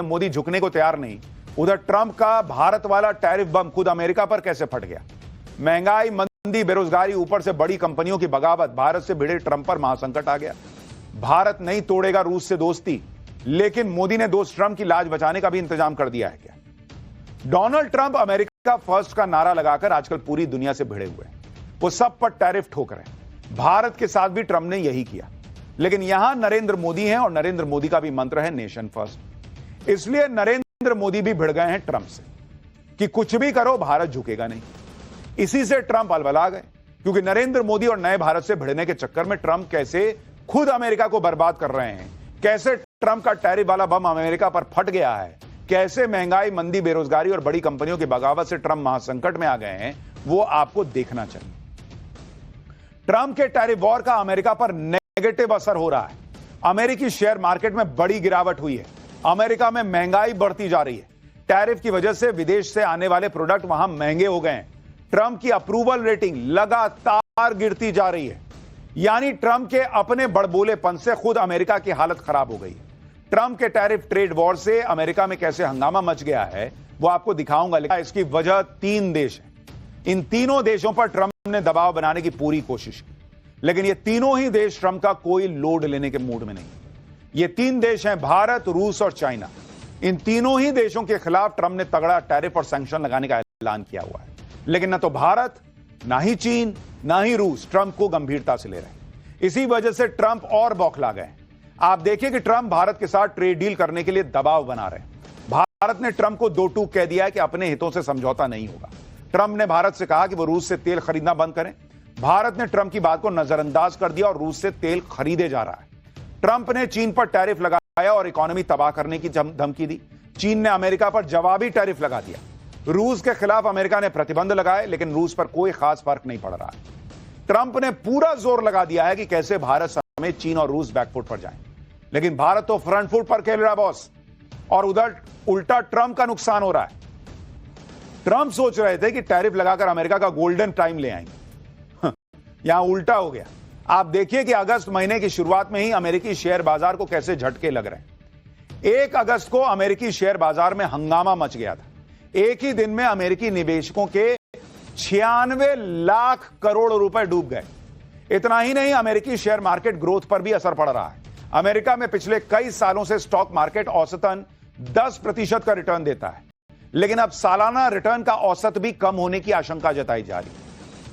मोदी झुकने को तैयार नहीं, उधर ट्रंप का भारत वाला टैरिफ बम खुद अमेरिका पर कैसे फट गया। महंगाई, मंदी, बेरोजगारी, ऊपर से बड़ी कंपनियों की बगावत, भारत से भिड़े ट्रंप पर महासंकट आ गया। भारत नहीं तोड़ेगा रूस से दोस्ती, लेकिन मोदी ने दोस्त ट्रंप की लाज बचाने का भी इंतजाम कर दिया है क्या। डोनाल्ड ट्रंप अमेरिका फर्स्ट का नारा लगाकर आजकल पूरी दुनिया से भिड़े हुए हैं। वो सब पर टैरिफ ठोक रहे हैं। भारत के साथ भी ट्रंप ने यही किया, लेकिन यहां नरेंद्र मोदी हैं और नरेंद्र मोदी का भी मंत्र है नेशन फर्स्ट। इसलिए नरेंद्र मोदी भी भिड़ गए हैं ट्रंप से कि कुछ भी करो भारत झुकेगा नहीं। इसी से ट्रंप अलबला गए, क्योंकि नरेंद्र मोदी और नए भारत से भिड़ने के चक्कर में ट्रंप कैसे खुद अमेरिका को बर्बाद कर रहे हैं, कैसे ट्रंप का टैरिफ वाला बम अमेरिका पर फट गया है, कैसे महंगाई, मंदी, बेरोजगारी और बड़ी कंपनियों की बगावत से ट्रंप महासंकट में आ गए हैं, वो आपको देखना चाहिए। ट्रंप के टैरिफ वॉर का अमेरिका पर नेगेटिव असर हो रहा है। अमेरिकी शेयर मार्केट में बड़ी गिरावट हुई है। अमेरिका में महंगाई बढ़ती जा रही है। टैरिफ की वजह से विदेश से आने वाले प्रोडक्ट वहां महंगे हो गए हैं। ट्रंप की अप्रूवल रेटिंग लगातार गिरती जा रही है। यानी ट्रंप के अपने बड़बोलेपन से खुद अमेरिका की हालत खराब हो गई है। ट्रंप के टैरिफ ट्रेड वॉर से अमेरिका में कैसे हंगामा मच गया है वो आपको दिखाऊंगा, लेकिन इसकी वजह 3 देश है। इन तीनों देशों पर ट्रंप ने दबाव बनाने की पूरी कोशिश की, लेकिन ये तीनों ही देश ट्रंप का कोई लोड लेने के मूड में नहीं। ये 3 देश हैं, भारत, रूस और चाइना। इन तीनों ही देशों के खिलाफ ट्रंप ने तगड़ा टैरिफ और सैंक्शन लगाने का ऐलान किया हुआ है, लेकिन न तो भारत, ना ही चीन, ना ही रूस ट्रंप को गंभीरता से ले रहे हैं। इसी वजह से ट्रंप और बौखला गए। आप देखिए कि ट्रंप भारत के साथ ट्रेड डील करने के लिए दबाव बना रहे हैं। भारत ने ट्रंप को 2 टूक कह दिया है कि अपने हितों से समझौता नहीं होगा। ट्रंप ने भारत से कहा कि वो रूस से तेल खरीदना बंद करें। भारत ने ट्रंप की बात को नजरअंदाज कर दिया और रूस से तेल खरीदे जा रहा है। ट्रंप ने चीन पर टैरिफ लगाया और इकोनॉमी तबाह करने की धमकी दी। चीन ने अमेरिका पर जवाबी टैरिफ लगा दिया। रूस के खिलाफ अमेरिका ने प्रतिबंध लगाए, लेकिन रूस पर कोई खास फर्क नहीं पड़ रहा है। ट्रंप ने पूरा जोर लगा दिया है कि कैसे भारत समेत चीन और रूस बैकफुट पर जाएं, लेकिन भारत तो फ्रंट फुट पर खेल रहा है बॉस, और उधर उल्टा ट्रंप का नुकसान हो रहा है। ट्रंप सोच रहे थे कि टैरिफ लगाकर अमेरिका का गोल्डन टाइम ले आएंगे, यहां उल्टा हो गया। आप देखिए कि अगस्त महीने की शुरुआत में ही अमेरिकी शेयर बाजार को कैसे झटके लग रहे हैं। 1 अगस्त को अमेरिकी शेयर बाजार में हंगामा मच गया था। एक ही दिन में अमेरिकी निवेशकों के 96 लाख करोड़ रुपए डूब गए। इतना ही नहीं, अमेरिकी शेयर मार्केट ग्रोथ पर भी असर पड़ रहा है। अमेरिका में पिछले कई सालों से स्टॉक मार्केट औसतन 10% का रिटर्न देता है, लेकिन अब सालाना रिटर्न का औसत भी कम होने की आशंका जताई जा रही है।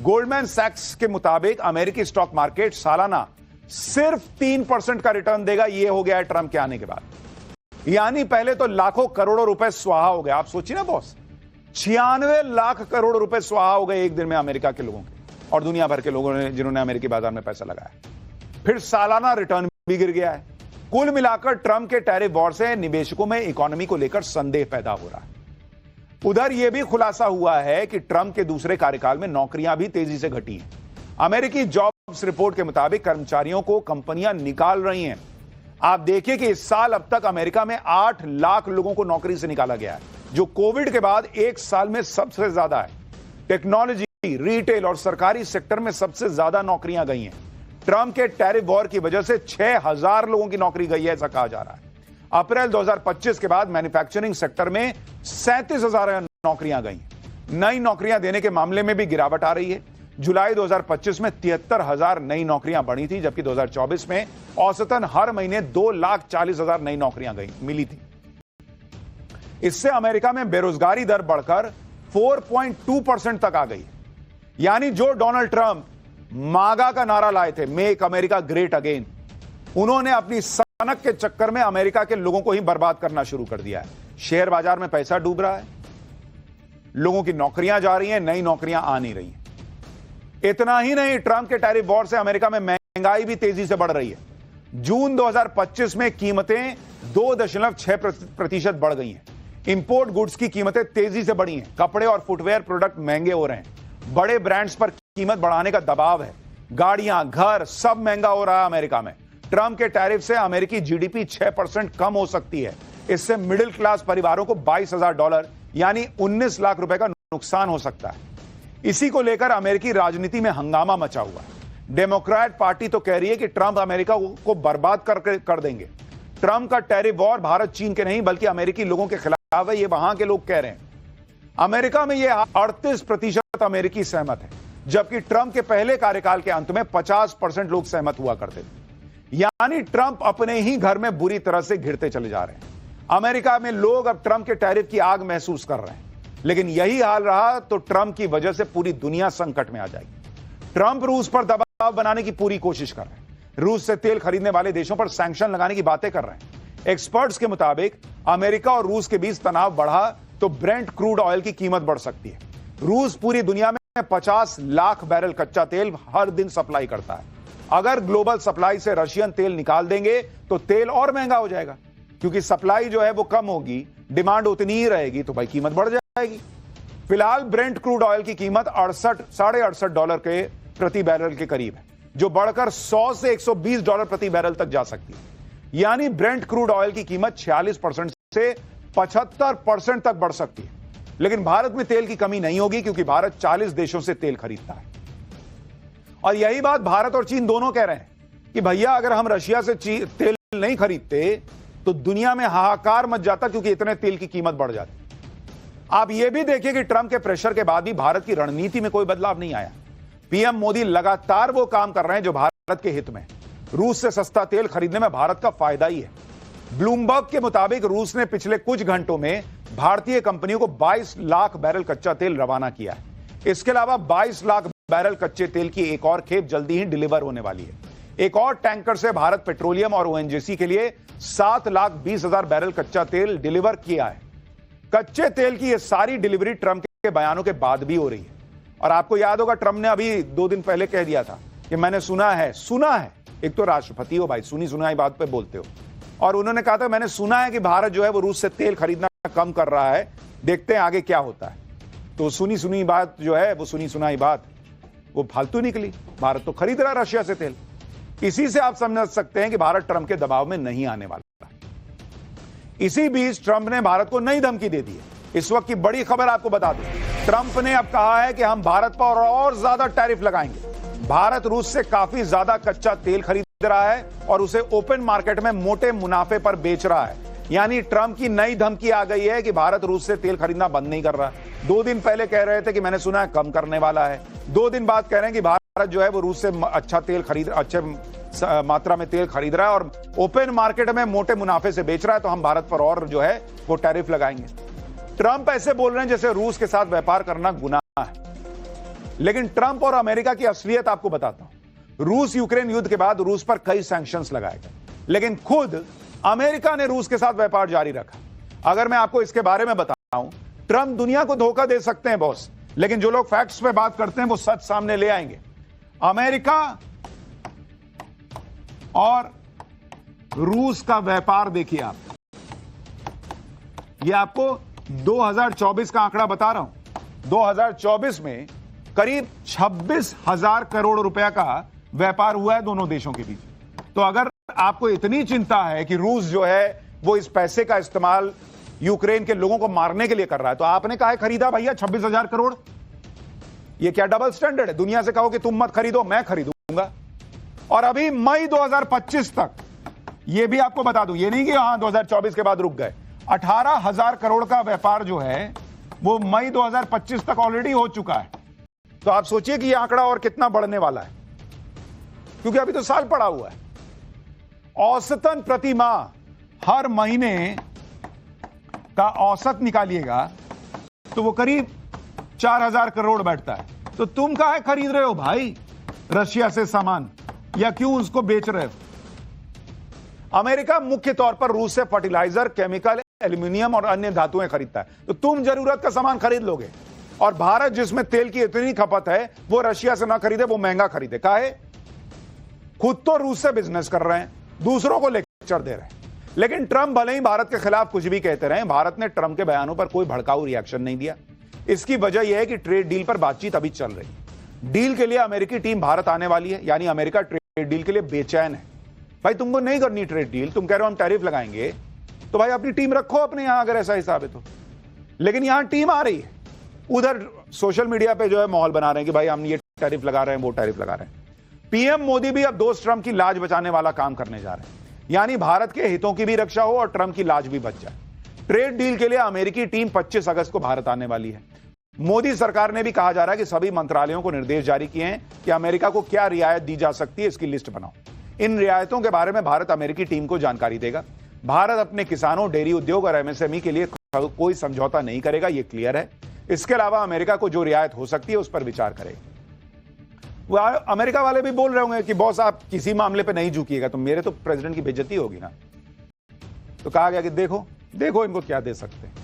गोल्डमैन सैक्स के मुताबिक अमेरिकी स्टॉक मार्केट सालाना सिर्फ 3% का रिटर्न देगा। यह हो गया है ट्रंप के आने के बाद। यानी पहले तो लाखों करोड़ों रुपए स्वाहा हो गए। आप सोचिए ना बॉस, 96 लाख करोड़ रुपए स्वाहा हो गए एक दिन में अमेरिका के लोगों के और दुनिया भर के लोगों ने जिन्होंने अमेरिकी बाजार में पैसा लगाया। फिर सालाना रिटर्न भी गिर गया है। कुल मिलाकर ट्रंप के टैरिफ वॉर से निवेशकों में इकोनॉमी को लेकर संदेह पैदा हो रहा है। उधर यह भी खुलासा हुआ है कि ट्रंप के दूसरे कार्यकाल में नौकरियां भी तेजी से घटी हैं। अमेरिकी जॉब्स रिपोर्ट के मुताबिक कर्मचारियों को कंपनियां निकाल रही हैं। आप देखिए कि इस साल अब तक अमेरिका में 8 लाख लोगों को नौकरी से निकाला गया है, जो कोविड के बाद एक साल में सबसे ज्यादा है। टेक्नोलॉजी, रिटेल और सरकारी सेक्टर में सबसे ज्यादा नौकरियां गई हैं। ट्रंप के टैरिफ वॉर की वजह से 6000 लोगों की नौकरी गई है, ऐसा कहा जा रहा है। अप्रैल 2025 के बाद मैन्युफैक्चरिंग सेक्टर में 37,000 नौकरियां गई। नई नौकरियां देने के मामले में भी गिरावट आ रही है। जुलाई 2025 में 73,000 नई नौकरियां बढ़ी थी, जबकि 2024 में औसतन हर महीने 2,40,000 नई नौकरियां मिली थी। इससे अमेरिका में बेरोजगारी दर बढ़कर 4.2% तक आ गई। यानी जो डोनाल्ड ट्रंप मागा का नारा लाए थे, मेक अमेरिका ग्रेट अगेन, उन्होंने अपनी सनक के चक्कर में अमेरिका के लोगों को ही बर्बाद करना शुरू कर दिया है। शेयर बाजार में पैसा डूब रहा है, लोगों की नौकरियां जा रही हैं, नई नौकरियां आ नहीं रही हैं। इतना ही नहीं, ट्रंप के टैरिफ वॉर से अमेरिका में महंगाई भी तेजी से बढ़ रही है। जून 2025 में कीमतें 2.6% बढ़ गई हैं। इंपोर्ट गुड्स की कीमतें तेजी से बढ़ी हैं। कपड़े और फुटवेयर प्रोडक्ट महंगे हो रहे हैं। बड़े ब्रांड्स पर कीमत बढ़ाने का दबाव है। गाड़ियां, घर सब महंगा हो रहा है अमेरिका में। ट्रंप के टैरिफ से अमेरिकी जीडीपी 6% कम हो सकती है। इससे मिडिल क्लास परिवारों को $22,000 यानी 19 लाख रुपए का नुकसान हो सकता है। इसी को लेकर अमेरिकी राजनीति में हंगामा मचा हुआ है। डेमोक्रेट पार्टी तो कह रही है कि ट्रंप अमेरिका को बर्बाद कर देंगे। ट्रंप का टैरिफ वॉर भारत चीन के नहीं बल्कि अमेरिकी लोगों के खिलाफ है, ये वहां के लोग कह रहे हैं। अमेरिका में ये 38% अमेरिकी सहमत है, जबकि ट्रंप के पहले कार्यकाल के अंत में 50% लोग सहमत हुआ करते थे। यानी ट्रंप अपने ही घर में बुरी तरह से घिरते चले जा रहे हैं। अमेरिका में लोग अब ट्रंप के टैरिफ की आग महसूस कर रहे हैं, लेकिन यही हाल रहा तो ट्रंप की वजह से पूरी दुनिया संकट में आ जाएगी। ट्रंप रूस पर दबाव बनाने की पूरी कोशिश कर रहे हैं, रूस से तेल खरीदने वाले देशों पर सैंक्शन लगाने की बातें कर रहे हैं। एक्सपर्ट्स के मुताबिक अमेरिका और रूस के बीच तनाव बढ़ा तो ब्रेंट क्रूड ऑयल की कीमत बढ़ सकती है। रूस पूरी दुनिया में 50 लाख बैरल कच्चा तेल हर दिन सप्लाई करता है। अगर ग्लोबल सप्लाई से रशियन तेल निकाल देंगे तो तेल और महंगा हो जाएगा, क्योंकि सप्लाई जो है वो कम होगी, डिमांड उतनी ही रहेगी, तो भाई कीमत बढ़ जाएगी। फिलहाल ब्रेंट क्रूड ऑयल की कीमत $68 के प्रति बैरल के करीब है, जो बढ़कर 100 से $120 प्रति बैरल तक जा सकती है। यानी ब्रेंट क्रूड ऑयल की कीमत 46% से 75% तक बढ़ सकती है। लेकिन भारत में तेल की कमी नहीं होगी, क्योंकि भारत 40 देशों से तेल खरीदता है। और यही बात भारत और चीन दोनों कह रहे हैं कि भैया अगर हम रशिया से तेल नहीं खरीदते तो दुनिया में हाहाकार मच जाता, क्योंकि इतने तेल की कीमत बढ़ जाती। आप यह भी देखिए कि ट्रंप के प्रेशर के बाद भी भारत की रणनीति में कोई बदलाव नहीं आया। पीएम मोदी लगातार वो काम कर रहे हैं जो भारत के हित में। रूस से सस्ता तेल खरीदने में भारत का फायदा ही है। ब्लूमबर्ग के मुताबिक रूस ने पिछले कुछ घंटों में भारतीय कंपनियों को 22 लाख बैरल कच्चा तेल रवाना किया है। इसके अलावा 22 लाख बैरल कच्चे तेल की एक और खेप जल्दी ही डिलीवर होने वाली है। एक और टैंकर से भारत पेट्रोलियम और ओएनजीसी के लिए 7,20,000 बैरल कच्चा तेल डिलीवर किया है। कच्चे तेल की यह सारी डिलीवरी ट्रंप के बयानों के बाद भी हो रही है। और आपको याद होगा ट्रंप ने अभी 2 दिन पहले कह दिया था कि मैंने सुना है। एक तो राष्ट्रपति हो भाई, सुनी सुनाई बात पे बोलते हो। और उन्होंने कहा था मैंने सुना है कि भारत जो है वो रूस से तेल खरीदना कम कर रहा है, देखते हैं आगे क्या होता है। तो सुनी सुनी बात जो है वो सुनी सुनाई बात वो फालतू निकली। भारत तो खरीद रहा है रशिया से तेल। इसी से आप समझ सकते हैं कि भारत ट्रंप के दबाव में नहीं आने वाला। इसी बीच ट्रंप ने भारत को नई धमकी दे दी है। इस वक्त की बड़ी खबर आपको बता दूं, ट्रंप ने अब कहा है कि हम भारत पर और ज्यादा टैरिफ लगाएंगे। भारत रूस से काफी ज्यादा कच्चा तेल खरीद रहा है और उसे ओपन मार्केट में मोटे मुनाफे पर बेच रहा है। यानी ट्रंप की नई धमकी आ गई है कि भारत रूस से तेल खरीदना बंद नहीं कर रहा। 2 दिन पहले कह रहे थे कि मैंने सुना है कम करने वाला है। 2 दिन बाद कह रहे हैं कि भारत जो है वो रूस से अच्छे मात्रा में तेल खरीद रहा है और ओपन मार्केट में मोटे मुनाफे से बेच रहा है, तो हम भारत पर और जो है वो टैरिफ लगाएंगे। ट्रंप ऐसे बोल रहे हैं जैसे रूस के साथ व्यापार करना गुनाह है। लेकिन ट्रंप और अमेरिका की असलियत आपको बताता हूं। रूस यूक्रेन युद्ध के बाद रूस पर कई सैंक्शंस लगाए गए, लेकिन खुद अमेरिका ने रूस के साथ व्यापार जारी रखा। अगर मैं आपको इसके बारे में बताऊं, ट्रंप दुनिया को धोखा दे सकते हैं बॉस, लेकिन जो लोग फैक्ट्स पे बात करते हैं वो सच सामने ले आएंगे। अमेरिका और रूस का व्यापार देखिए आप, ये आपको 2024 का आंकड़ा बता रहा हूं। 2024 में करीब 26,000 करोड़ रुपया का व्यापार हुआ है दोनों देशों के बीच। तो अगर आपको इतनी चिंता है कि रूस जो है वो इस पैसे का इस्तेमाल यूक्रेन के लोगों को मारने के लिए कर रहा है, तो आपने कहा खरीदा भैया 26,000 करोड़। ये क्या डबल स्टैंडर्ड है? दुनिया से कहो कि तुम मत खरीदो, मैं खरीदूंगा। और अभी मई 2025 तक, ये भी आपको बता दूं, ये नहीं कि हां 2024 के बाद रुक गए। 18,000 करोड़ का व्यापार जो है वो मई 2025 तक ऑलरेडी हो चुका है। तो आप सोचिए कि ये आंकड़ा और कितना बढ़ने वाला है, क्योंकि अभी तो साल पड़ा हुआ है। औसतन प्रति माह हर महीने का औसत निकालिएगा तो वो करीब 4,000 करोड़ बैठता है। तो तुम काहे खरीद रहे हो भाई रशिया से सामान, या क्यों उसको बेच रहे हो? अमेरिका मुख्य तौर पर रूस से फर्टिलाइजर, केमिकल, एल्यूमिनियम और अन्य धातुएं खरीदता है। तो तुम जरूरत का सामान खरीद लोगे, और भारत जिसमें तेल की इतनी खपत है वो रशिया से ना खरीदे, वो महंगा खरीदे। काहे? खुद तो रूस से बिजनेस कर रहे हैं, दूसरों को लेक्चर दे रहे हैं। लेकिन ट्रंप भले ही भारत के खिलाफ कुछ भी कहते रहे, भारत ने ट्रंप के बयानों पर कोई भड़काऊ रिएक्शन नहीं दिया। इसकी वजह यह है कि ट्रेड डील पर बातचीत अभी चल रही है। डील के लिए अमेरिकी टीम भारत आने वाली है, यानी अमेरिका ट्रेड डील के लिए बेचैन है। भाई तुमको नहीं करनी ट्रेड डील, तुम कह रहे हो हम टैरिफ लगाएंगे, तो भाई अपनी टीम रखो अपने यहां, अगर ऐसा हिसाब है तो। लेकिन यहां टीम आ रही है, उधर सोशल मीडिया पे जो है माहौल बना रहे हैं कि भाई हम ये टैरिफ लगा रहे हैं, वो टैरिफ लगा रहे हैं। पीएम मोदी भी अब दोस्त ट्रंप की लाज बचाने वाला काम करने जा रहे हैं। यानी भारत के हितों की भी रक्षा हो और ट्रंप की लाज भी बच जाए। ट्रेड डील के लिए अमेरिकी टीम 25 अगस्त को भारत आने वाली है। मोदी सरकार ने भी कहा जा रहा है कि सभी मंत्रालयों को निर्देश जारी किए हैं कि अमेरिका को क्या रियायत दी जा सकती है, इसकी लिस्ट बनाओ। इन रियायतों के बारे में भारत अमेरिकी टीम को जानकारी देगा। भारत अपने किसानों, डेयरी उद्योग और एमएसएमई के लिए कोई समझौता नहीं करेगा, यह क्लियर है। इसके अलावा अमेरिका को जो रियायत हो सकती है उस पर विचार करेगा। अमेरिका वाले भी बोल रहे होंगे कि बॉस आप किसी मामले पे नहीं झुकिएगा तो मेरे तो प्रेसिडेंट की बेइज्जती होगी ना। तो कहा गया कि देखो इनको क्या दे सकते हैं।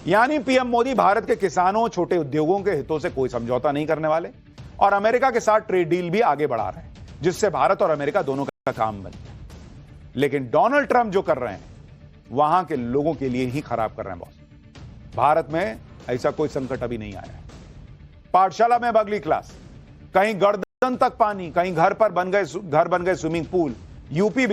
यानी पीएम मोदी भारत के किसानों, छोटे उद्योगों के हितों से कोई समझौता नहीं करने वाले और अमेरिका के साथ ट्रेड डील भी आगे बढ़ा रहे हैं, जिससे भारत और अमेरिका दोनों का काम बन जाए। लेकिन डोनाल्ड ट्रंप जो कर रहे हैं वहां के लोगों के लिए ही खराब कर रहे हैं बॉस। भारत में ऐसा कोई संकट अभी नहीं आया है। पाठशाला में अगली क्लास, कहीं गर्दन तक पानी, कहीं घर बन गए स्विमिंग पूल। यूपी